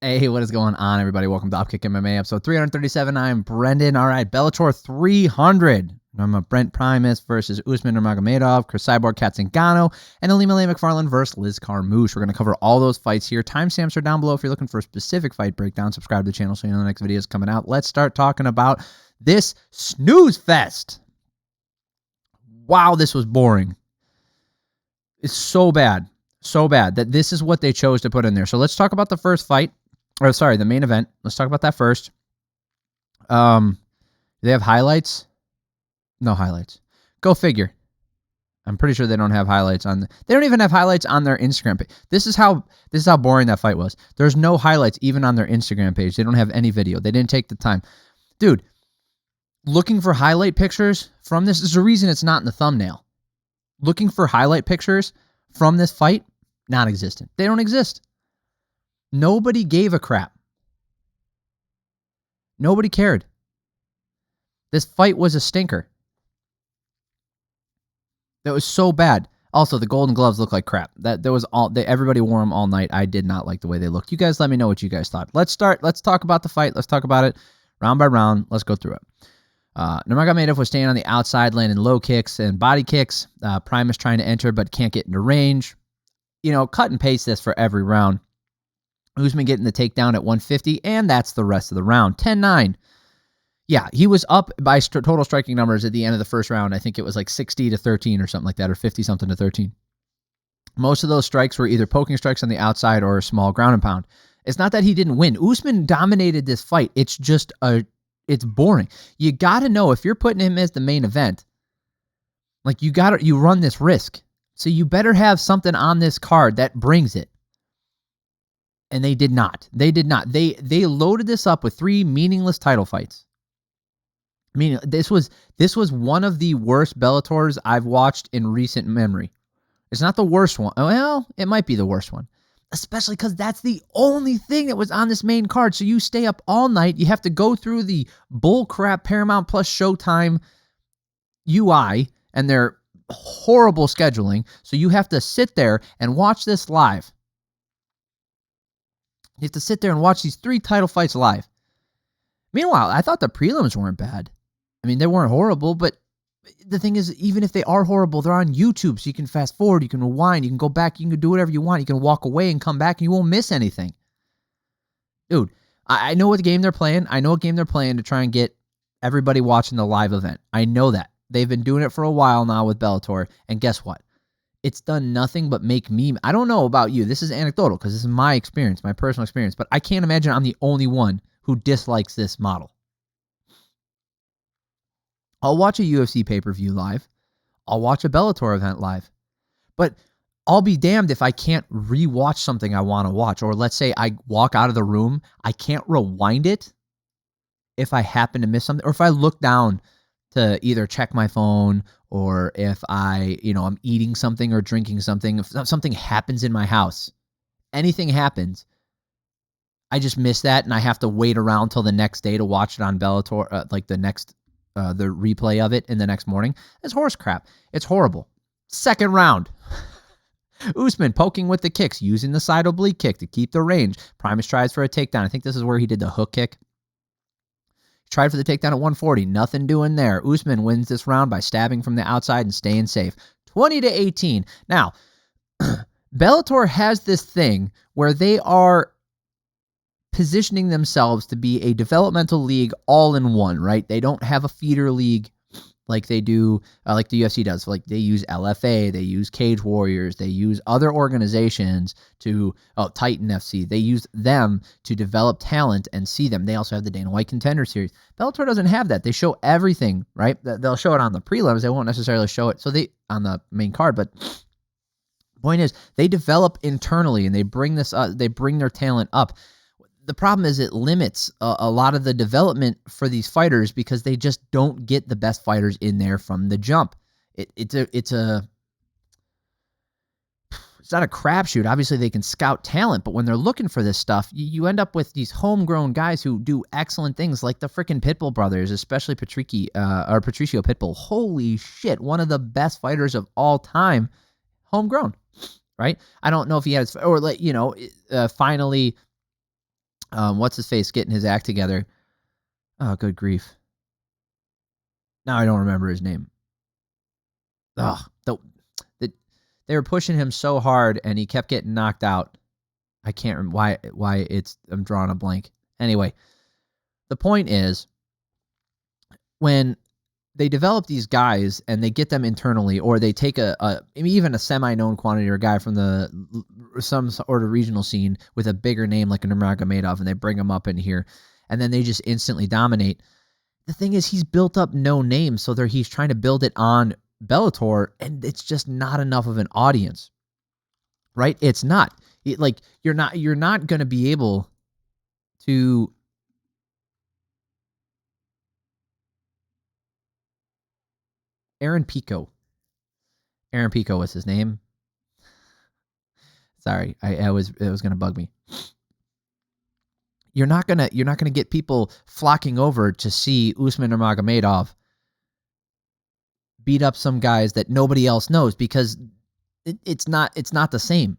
Hey, what is going on, everybody? Welcome to Upkick MMA, episode 337. I'm Brendan. All right, Bellator 300. I'm a Brent Primus versus Usman Nurmagomedov, Cris Cyborg, Zingano, and Ilima-Lei Macfarlane versus Liz Carmouche. We're going to cover all those fights here. Timestamps are down below if you're looking for a specific fight breakdown. Subscribe to the channel so you know the next video is coming out. Let's start talking about this snooze fest. Wow, this was boring. It's so bad. So bad that this is what they chose to put in there. So let's talk about the first fight. Or sorry, the main event. Let's talk about that first. Do they have highlights? No highlights. Go figure. I'm pretty sure they don't have highlights on. They don't even have highlights on their Instagram page. This is how boring that fight was. There's no highlights even on their Instagram page. They don't have any video. They didn't take the time. Dude, looking for highlight pictures from this is the reason it's not in the thumbnail. Looking for highlight pictures from this fight, non-existent. They don't exist. Nobody gave a crap. Nobody cared. This fight was a stinker. That was so bad. Also, the Golden Gloves look like crap. Everybody wore them all night. I did not like the way they looked. You guys let me know what you guys thought. Let's talk about the fight. Let's talk about it round by round. Let's go through it. Nurmagomedov was staying on the outside, landing low kicks and body kicks. Primus trying to enter but can't get into range. Cut and paste this for every round. Usman getting the takedown at 150, and that's the rest of the round. 10-9. Yeah, he was up by total striking numbers at the end of the first round. I think it was like 60-13 or something like that, or 50-something to 13. Most of those strikes were either poking strikes on the outside or a small ground and pound. It's not that he didn't win. Usman dominated this fight. It's just it's boring. You got to know if you're putting him as the main event, like you run this risk. So you better have something on this card that brings it. And they did not. They did not. They loaded this up with 3 meaningless title fights. I mean, this was one of the worst Bellators I've watched in recent memory. It's not the worst one. Well, it might be the worst one. Especially because that's the only thing that was on this main card. So you stay up all night. You have to go through the bullcrap Paramount Plus Showtime UI and their horrible scheduling. So you have to sit there and watch this live. You have to sit there and watch these 3 title fights live. Meanwhile, I thought the prelims weren't bad. I mean, they weren't horrible, but the thing is, even if they are horrible, they're on YouTube, so you can fast forward, you can rewind, you can go back, you can do whatever you want. You can walk away and come back, and you won't miss anything. Dude, I know what game they're playing. I know what game they're playing to try and get everybody watching the live event. I know that. They've been doing it for a while now with Bellator, and guess what? It's done nothing but make me... I don't know about you. This is anecdotal because this is my experience, my personal experience. But I can't imagine I'm the only one who dislikes this model. I'll watch a UFC pay-per-view live. I'll watch a Bellator event live. But I'll be damned if I can't rewatch something I want to watch. Or let's say I walk out of the room. I can't rewind it if I happen to miss something. Or if I look down to either check my phone, or if I'm eating something or drinking something, if something happens in my house, anything happens, I just miss that, and I have to wait around till the next day to watch it on Bellator, the replay of it in the next morning. It's horse crap. It's horrible. Second round. Usman poking with the kicks, using the side oblique kick to keep the range. Primus tries for a takedown. I think this is where he did the hook kick. Tried for the takedown at 140. Nothing doing there. Usman wins this round by stabbing from the outside and staying safe. 20-18. Now, Bellator has this thing where they are positioning themselves to be a developmental league all in one, right? They don't have a feeder league like they do, like the UFC does. Like they use LFA, they use Cage Warriors, they use other organizations Titan FC. They use them to develop talent and see them. They also have the Dana White Contender Series. Bellator doesn't have that. They show everything, right? They'll show it on the prelims. They won't necessarily show it on the main card, but point is they develop internally and they bring they bring their talent up. The problem is it limits a lot of the development for these fighters because they just don't get the best fighters in there from the jump. It's not a crapshoot. Obviously, they can scout talent, but when they're looking for this stuff, you end up with these homegrown guys who do excellent things, like the freaking Pitbull brothers, especially Patricio Pitbull. Holy shit, one of the best fighters of all time, homegrown, right? I don't know if he has, or finally what's his face getting his act together. Oh, good grief. Now I don't remember his name. Ugh, they were pushing him so hard, and he kept getting knocked out. I can't remember why I'm drawing a blank. Anyway, the point is, when they develop these guys and they get them internally, or they take even a semi-known quantity or a guy from some sort of regional scene with a bigger name like a Nurmagomedov, and they bring him up in here, and then they just instantly dominate. The thing is, he's built up no name, so he's trying to build it on Bellator, and it's just not enough of an audience, right? It's not. You're not going to be able to. Aaron Pico was his name. Sorry, it was going to bug me. You're not gonna get people flocking over to see Usman Nurmagomedov beat up some guys that nobody else knows, because it's not the same.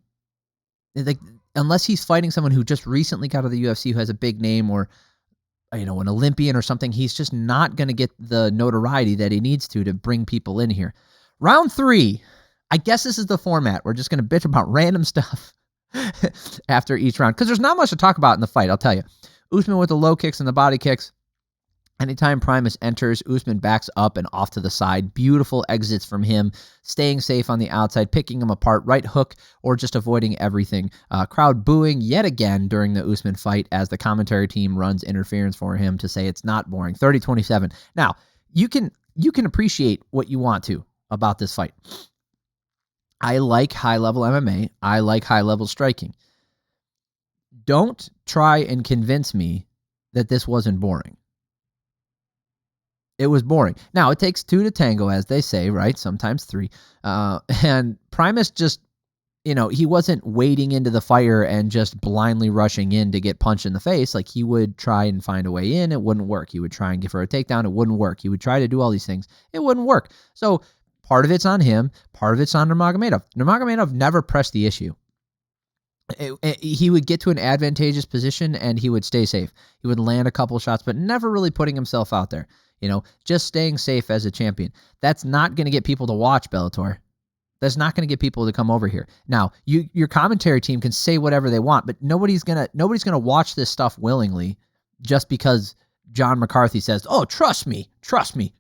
Like, unless he's fighting someone who just recently got out of the UFC, who has a big name, or an Olympian or something, he's just not going to get the notoriety that he needs to bring people in here. Round 3. I guess this is the format. We're just going to bitch about random stuff after each round, because there's not much to talk about in the fight, I'll tell you. Usman with the low kicks and the body kicks. Anytime Primus enters, Usman backs up and off to the side. Beautiful exits from him, staying safe on the outside, picking him apart, right hook, or just avoiding everything. Crowd booing yet again during the Usman fight as the commentary team runs interference for him to say it's not boring. 30-27. Now, you can appreciate what you want to about this fight. I like high-level MMA. I like high-level striking. Don't try and convince me that this wasn't boring. It was boring. Now, it takes 2 to tango, as they say, right? Sometimes 3. And Primus just, he wasn't wading into the fire and just blindly rushing in to get punched in the face. Like, he would try and find a way in. It wouldn't work. He would try and give her a takedown. It wouldn't work. He would try to do all these things. It wouldn't work. So part of it's on him. Part of it's on Nurmagomedov. Nurmagomedov never pressed the issue. He would get to an advantageous position and he would stay safe. He would land a couple shots, but never really putting himself out there. Just staying safe as a champion. That's not going to get people to watch Bellator. That's not going to get people to come over here. Now, your commentary team can say whatever they want, but nobody's gonna watch this stuff willingly just because John McCarthy says, "Oh, trust me,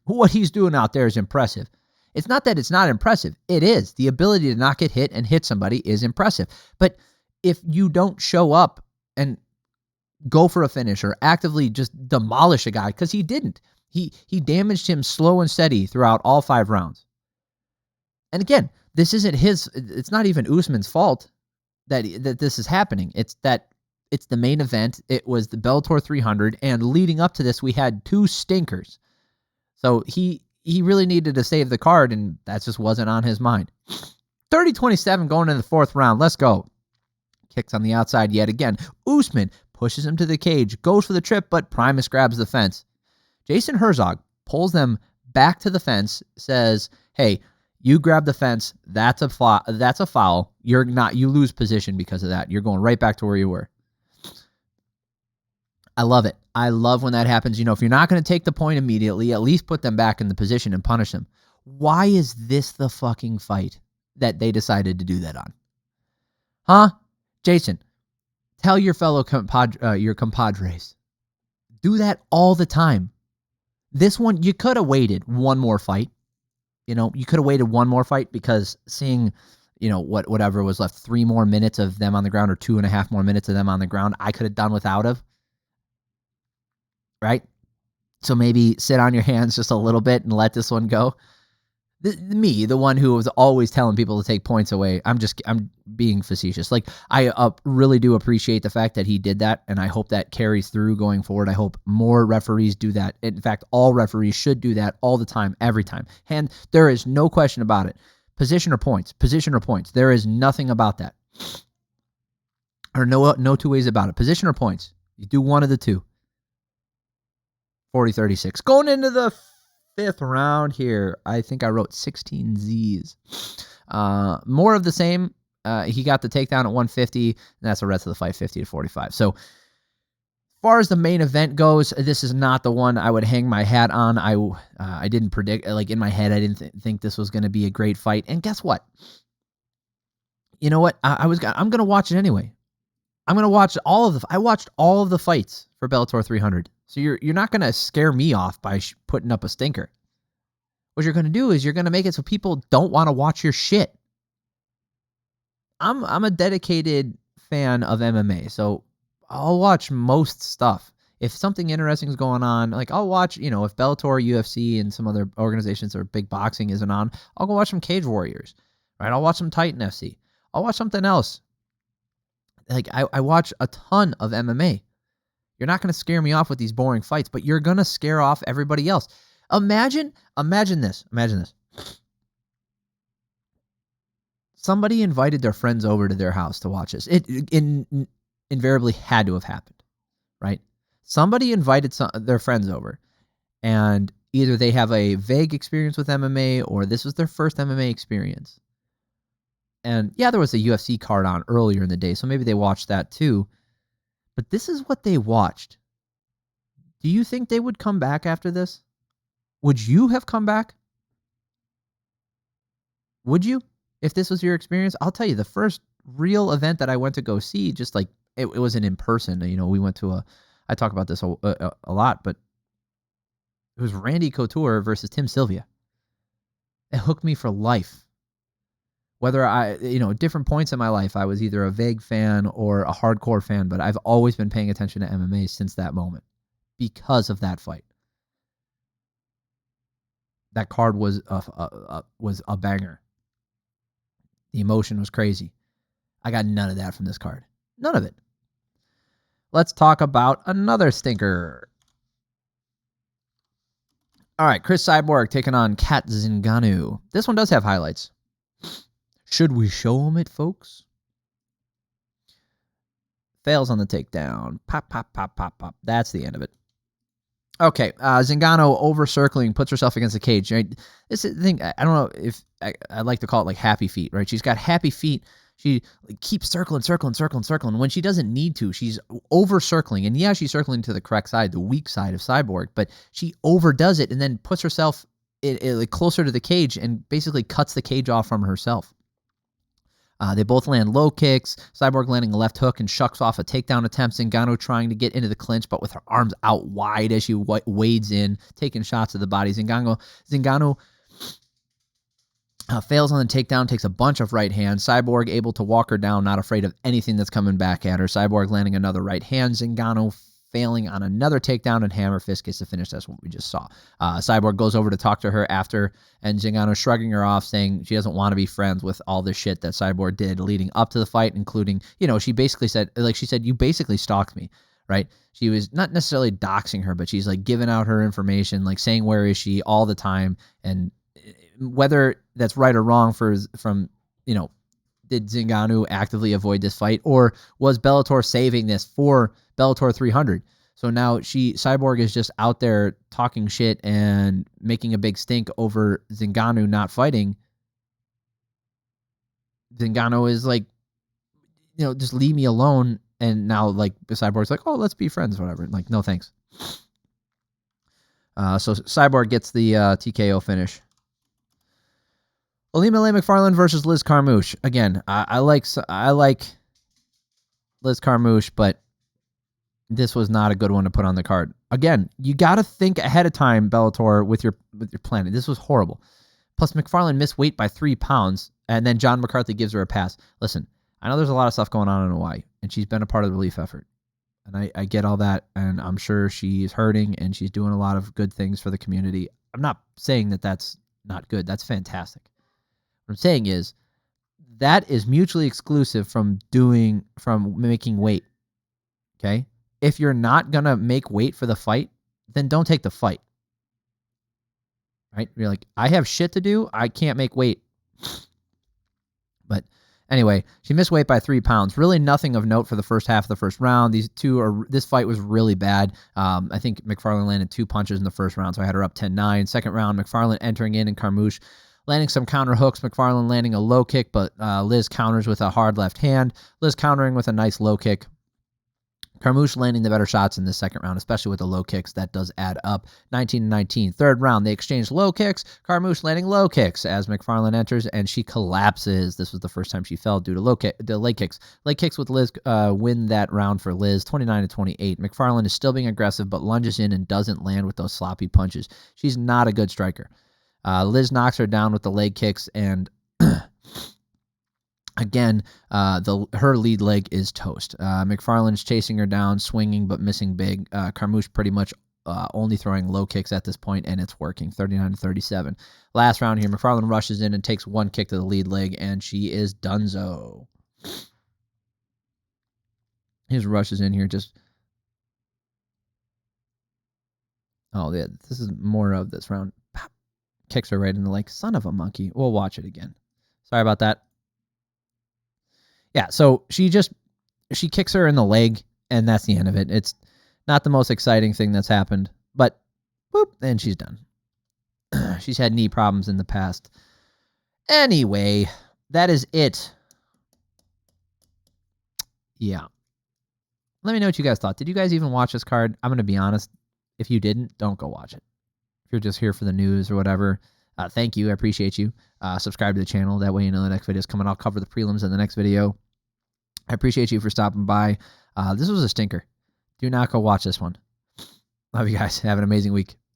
what he's doing out there is impressive." It's not that it's not impressive. It is. The ability to not get hit and hit somebody is impressive. But if you don't show up and go for a finish or actively just demolish a guy, because he didn't. He damaged him slow and steady throughout all 5 rounds. And again, it's not even Usman's fault that this is happening. It's the main event. It was the Bellator 300, and leading up to this, we had 2 stinkers. So he really needed to save the card, and that just wasn't on his mind. 30-27 going into the 4th round. Let's go. Kicks on the outside yet again. Usman pushes him to the cage, goes for the trip, but Primus grabs the fence. Jason Herzog pulls them back to the fence, says, "Hey, you grab the fence. That's a foul. You lose position because of that. You're going right back to where you were." I love it. I love when that happens. If you're not going to take the point immediately, at least put them back in the position and punish them. Why is this the fucking fight that they decided to do that on? Huh? Jason, tell your fellow compadres. Do that all the time. This one, you could have waited one more fight. You could have waited one more fight, because seeing, whatever was left, 3 more minutes of them on the ground or 2.5 more minutes of them on the ground, I could have done without of. Right? So maybe sit on your hands just a little bit and let this one go. Me, the one who was always telling people to take points away, I'm being facetious. Like, I really do appreciate the fact that he did that, and I hope that carries through going forward. I hope more referees do that. In fact, all referees should do that all the time, every time. And there is no question about it. Position or points. There is nothing about that. Or no 2 ways about it. Position or points. You do one of the 2. 40-36. Going into the 5th round here, I think I wrote 16 Z's. More of the same. He got the takedown at 150, and that's the rest of the fight, 50-45. So far as the main event goes, this is not the one I would hang my hat on. I didn't predict, like in my head, I didn't think this was going to be a great fight. And guess what? You know what? I'm going to watch it anyway. I'm going to watch I watched all of the fights for Bellator 300. So you're not going to scare me off by putting up a stinker. What you're going to do is you're going to make it so people don't want to watch your shit. I'm a dedicated fan of MMA, so I'll watch most stuff. If something interesting is going on, like I'll watch, if Bellator, UFC, and some other organizations or big boxing isn't on, I'll go watch some Cage Warriors, right? I'll watch some Titan FC. I'll watch something else. Like I watch a ton of MMA. You're not going to scare me off with these boring fights, but you're going to scare off everybody else. Imagine this. Somebody invited their friends over to their house to watch this. It invariably had to have happened, right? Somebody invited their friends over, and either they have a vague experience with MMA or this was their first MMA experience. And yeah, there was a UFC card on earlier in the day, so maybe they watched that too. But this is what they watched. Do you think they would come back after this? Would you have come back? Would you? If this was your experience? I'll tell you, the first real event that I went to go see, just like, it wasn't in person. We went to I talk about this a lot, but it was Randy Couture versus Tim Sylvia. It hooked me for life. Whether different points in my life, I was either a vague fan or a hardcore fan, but I've always been paying attention to MMA since that moment because of that fight. That card was a banger. The emotion was crazy. I got none of that from this card. None of it. Let's talk about another stinker. All right, Cris Cyborg taking on Cat Zingano. This one does have highlights. Should we show them it, folks? Fails on the takedown. Pop, pop, pop, pop, pop. That's the end of it. Okay, Zingano over-circling, puts herself against the cage. Right? This is the thing. I don't know if I like to call it like happy feet, right? She's got happy feet. She keeps circling. When she doesn't need to, she's over-circling. And yeah, she's circling to the correct side, the weak side of Cyborg, but she overdoes it and then puts herself closer to the cage and basically cuts the cage off from herself. They both land low kicks. Cyborg landing a left hook and shucks off a takedown attempt. Zingano trying to get into the clinch, but with her arms out wide as she wades in, taking shots to the body. Zingano fails on the takedown, takes a bunch of right hands. Cyborg able to walk her down, not afraid of anything that's coming back at her. Cyborg landing another right hand. Zingano failing on another takedown, and hammer fist gets the finish. That's what we just saw. Cyborg goes over to talk to her after, and Zingano shrugging her off, saying she doesn't want to be friends with all the shit that Cyborg did leading up to the fight, including, she basically said, you basically stalked me, right? She was not necessarily doxing her, but she's giving out her information, saying where is she all the time, and whether that's right or wrong from did Zingano actively avoid this fight, or was Bellator saving this for Bellator 300? So now Cyborg is just out there talking shit and making a big stink over Zingano not fighting. Zingano is just leave me alone. And now Cyborg's oh, let's be friends, whatever. No, thanks. So Cyborg gets the TKO finish. Ilima-Lei Macfarlane versus Liz Carmouche. Again, I like Liz Carmouche, but this was not a good one to put on the card. Again, you got to think ahead of time, Bellator, with your planning. This was horrible. Plus, Macfarlane missed weight by 3 pounds, and then John McCarthy gives her a pass. Listen, I know there's a lot of stuff going on in Hawaii, and she's been a part of the relief effort. And I get all that, and I'm sure she's hurting, and she's doing a lot of good things for the community. I'm not saying that that's not good. That's fantastic. What I'm saying is that is mutually exclusive from making weight. Okay? If you're not going to make weight for the fight, then don't take the fight. Right? You're I have shit to do. I can't make weight. But anyway, she missed weight by 3 pounds. Really nothing of note for the first half of the first round. This fight was really bad. I think Macfarlane landed 2 punches in the first round, so I had her up 10-9. Second round, Macfarlane entering in, and Carmouche landing some counter hooks. Macfarlane landing a low kick, but Liz counters with a hard left hand. Liz countering with a nice low kick. Carmouche landing the better shots in the second round, especially with the low kicks. That does add up. 19-19. Third round, they exchange low kicks. Carmouche landing low kicks as Macfarlane enters, and she collapses. This was the first time she fell due to the leg kicks. Leg kicks with Liz win that round for Liz, 29-28. Macfarlane is still being aggressive, but lunges in and doesn't land with those sloppy punches. She's not a good striker. Liz knocks her down with the leg kicks, and again, her lead leg is toast. Macfarlane's chasing her down, swinging but missing big. Carmouche pretty much only throwing low kicks at this point, and it's working. 39-37. Last round here, Macfarlane rushes in and takes one kick to the lead leg, and she is donezo. He just rushes in here, just... Oh, yeah, this is more of this round. Pop. Kicks her right in the leg. Son of a monkey. We'll watch it again. Sorry about that. Yeah, so she kicks her in the leg, and that's the end of it. It's not the most exciting thing that's happened, but whoop, and she's done. She's had knee problems in the past. Anyway, that is it. Yeah. Let me know what you guys thought. Did you guys even watch this card? I'm going to be honest. If you didn't, don't go watch it. If you're just here for the news or whatever, thank you. I appreciate you. Subscribe to the channel. That way you know the next video is coming. I'll cover the prelims in the next video. I appreciate you for stopping by. This was a stinker. Do not go watch this one. Love you guys. Have an amazing week.